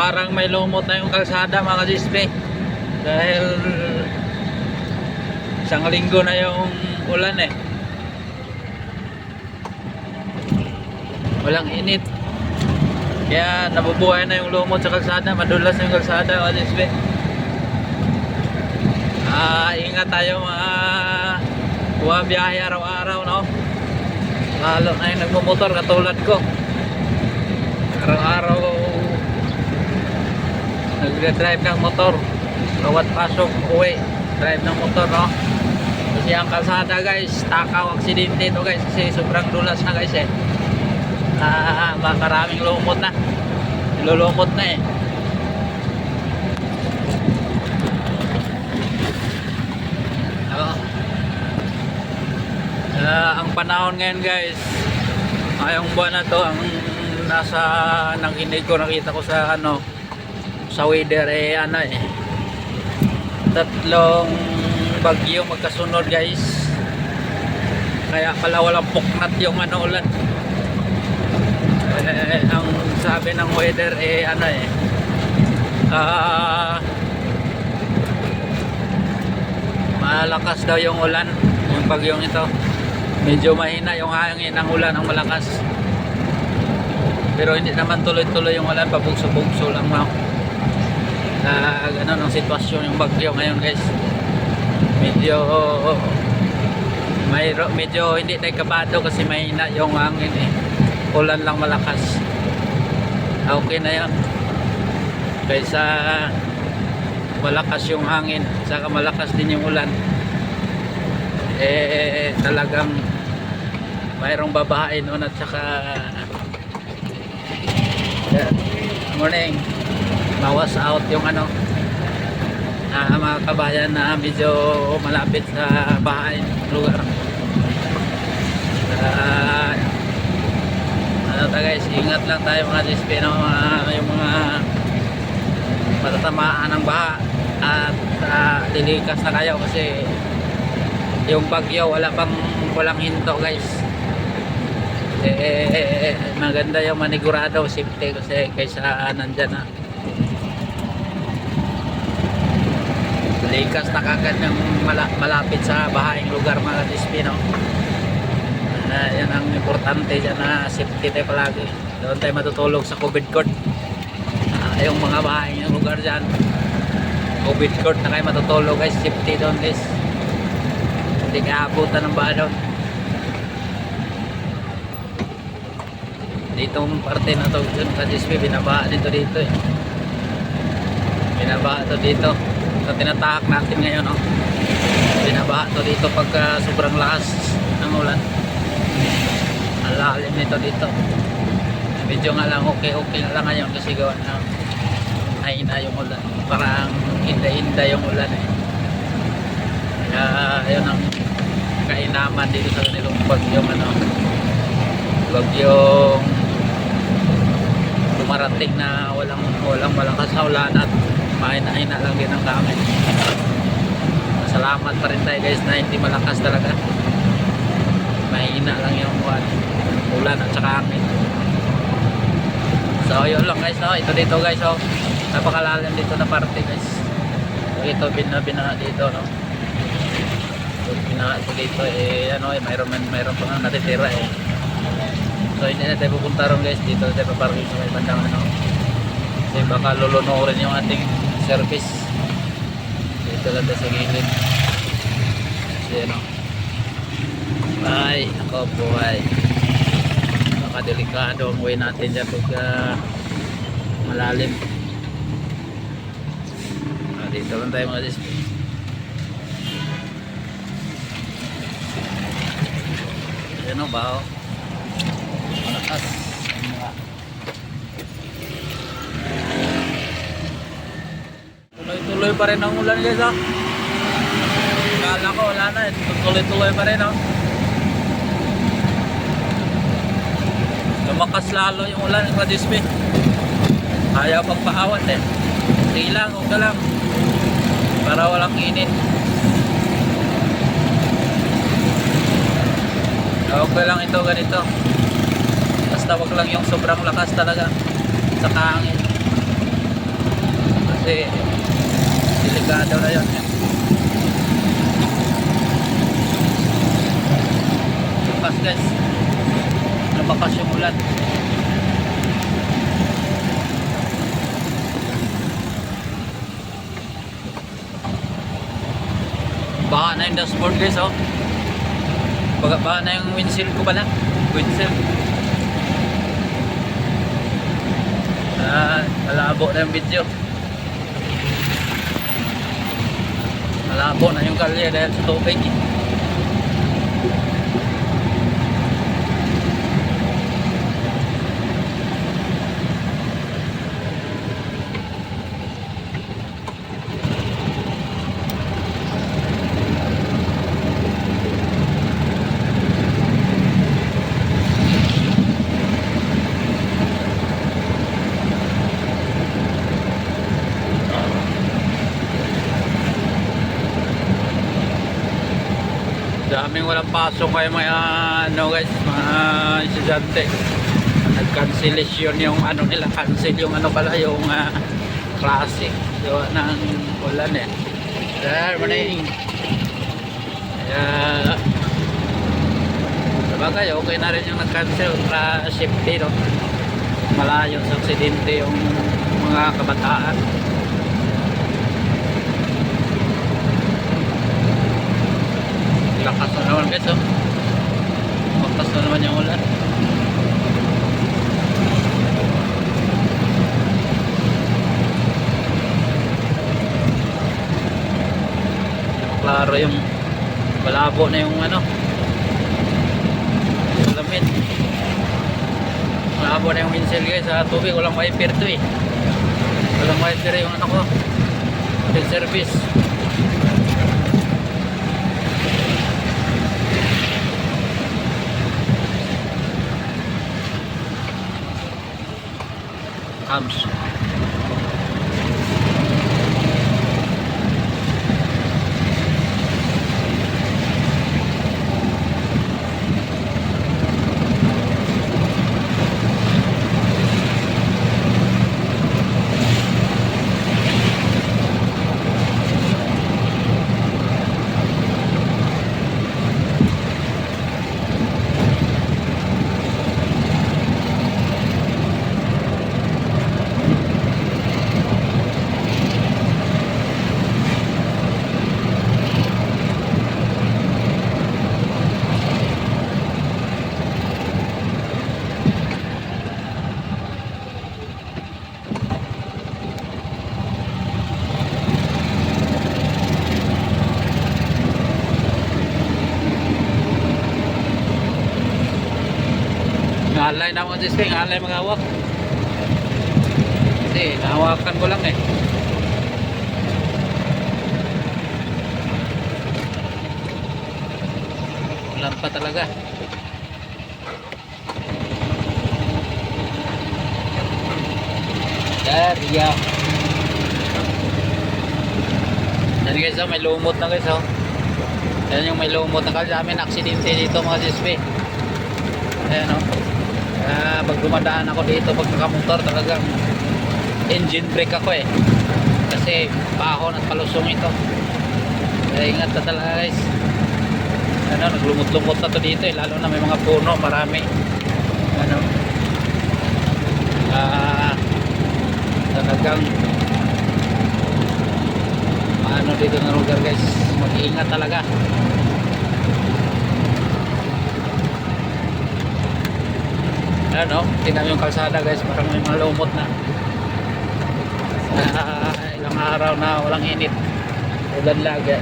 parang may lumot na yung kalsada mga dispe dahil isang linggo na yung ulan eh, walang init kaya nabubuhay na yung lumot sa kalsada, madulas na yung kalsada mga dispe. Ingat tayo mga bumabiyahe araw-araw, no? Lalo na yung nagmumotor katulad ko, araw-araw nagdadrive ng motor, bawat pasok uwi drive ng motor, no? Kasi ang kalsada guys, takaw aksidente ito guys kasi sobrang dulas na guys eh. Maraming lumot na, nilulumot na eh. Ang panahon ngayon guys, ngayong buwan na to, ang nasa nanginig ko, nakita ko sa ano, sa weather eh, ano eh, tatlong bagyo magkasunod guys, kaya pala walang puknat yung ano ulan. Ang sabi ng weather eh, ano eh, malakas daw yung ulan, yung bagyong ito. Medyo mahina yung hangin ng ulan, ang malakas. Pero hindi naman tuloy-tuloy yung ulan, pabugso-bugso lang mo. Ganun ang sitwasyon yung bagyo ngayon guys. Medyo hindi tayo kabado kasi mahina yung hangin eh. Ulan lang malakas. Okay na yan. Kaysa malakas yung hangin, saka malakas din yung ulan. Talagang mayroong babahain nun at saka morning mawas out yung ano, mga kabayan na medyo malapit sa bahay lugar. Guys, ingat lang tayo mga dispe, no? Yung mga matatamaan ng baha at lilikas na kayo kasi yung bagyo walang hinto guys. Maganda yung manigurado safety kasi kaysa nandyan na likas na kagad yung malapit sa bahayang lugar mga dispe, no? Yan ang importante dyan, na safety tayo palagi. Doon tayo matutulog sa COVID court. Yung mga bahayang lugar dyan, COVID court na kayo matutulog guys, safety doon guys, hindi ka abutan ng baha doon. Ditong parte na to yung kadispe, binabaha dito eh. Binabaha to dito. So tinatahak natin ngayon, no? Binabaha to dito pagka sobrang lakas ng ulan. Ang lalim nito dito. Medyo nga lang okay na lang ngayon kasi gawa na mahina yung ulan. Parang hinda yung ulan eh. Kaya ayun ang kainaman dito sa kanilong bagyong ano, bagyong dumarating na walang malakas na ulan at mahina lang din ang gamit. Salamat pa rin tayo guys na hindi malakas talaga, mahina lang yung ulan at saka hangin. So yun lang guys, no? Ito dito guys, oh, napakalalim dito na parte guys. So ito bina dito, no? Ito dito eh, ano eh, mayroon pa nga natitira eh. So hindi na tayo pupunta ron guys, dito tayo paparking sa may bandang ano, kasi baka lulunurin yung ating service. Dito lang tayo sa gilid kasi ano, ay ako buhay, baka delikado ang way natin dyan pag malalim. Dito lang tayo mga display. Ano ba? Malakas. Tuloy-tuloy pa rin ang ulan guys, ha? Kala ko wala na, tuloy-tuloy pa rin, ha? Lumakas lalo yung ulan ng kadispe. Ayaw pagpaawat eh. Sige lang, huwag ka lang, para walang init. Okay lang ito ganito, basta wag lang yung sobrang lakas talaga sa hangin. kasi delikado na yun. Lumakas guys, lumakas yung ulan. Baha na yung dashboard guys, oh. Baha na yung windshield ko pala. Windshield. Malabo na yung video. Malabo na yung kalye dahil sa tubig. Daming walang pasok kayo mga ano guys, mga estudyante. Nag-cancellation yung ano nila, cancel yung ano pala yung klase. So ng ulan eh. There, morning. Kaya sabagay okay na rin yung nag-cancel para safety, no? Malayo sa aksidente yung mga kabataan. Lakas na naman guys, oh. Lakas na naman yung ulan. Klaro yung malabo na yung ano, salamin. Malabo na yung windshield guys sa tubig. Walang wiper to eh. Walang wiper yung ano ko, field service. Hams. Ngalay na mga display, ngalay mga hawak. Kasi nahawakan ko lang eh. Ulan pa talaga. There, yeah. Yan guys, oh, may lumot na guys, oh. Yan yung may lumot na kasi amin aksidente dito mga display. Ayan, oh. Pag dumadaan ako dito pag nakamotor talagang engine brake ako eh, kasi bahon at palusong ito. Kaya ingat na talaga guys. Ano, naglumot-lumot na to dito eh, lalo na may mga puno, marami. Ano, talagang ano dito na lugar guys, mag-iingat talaga. Ano, tingnan yung kalsada guys, parang may mga lumot na. Ilang araw na walang init, ulan lagi.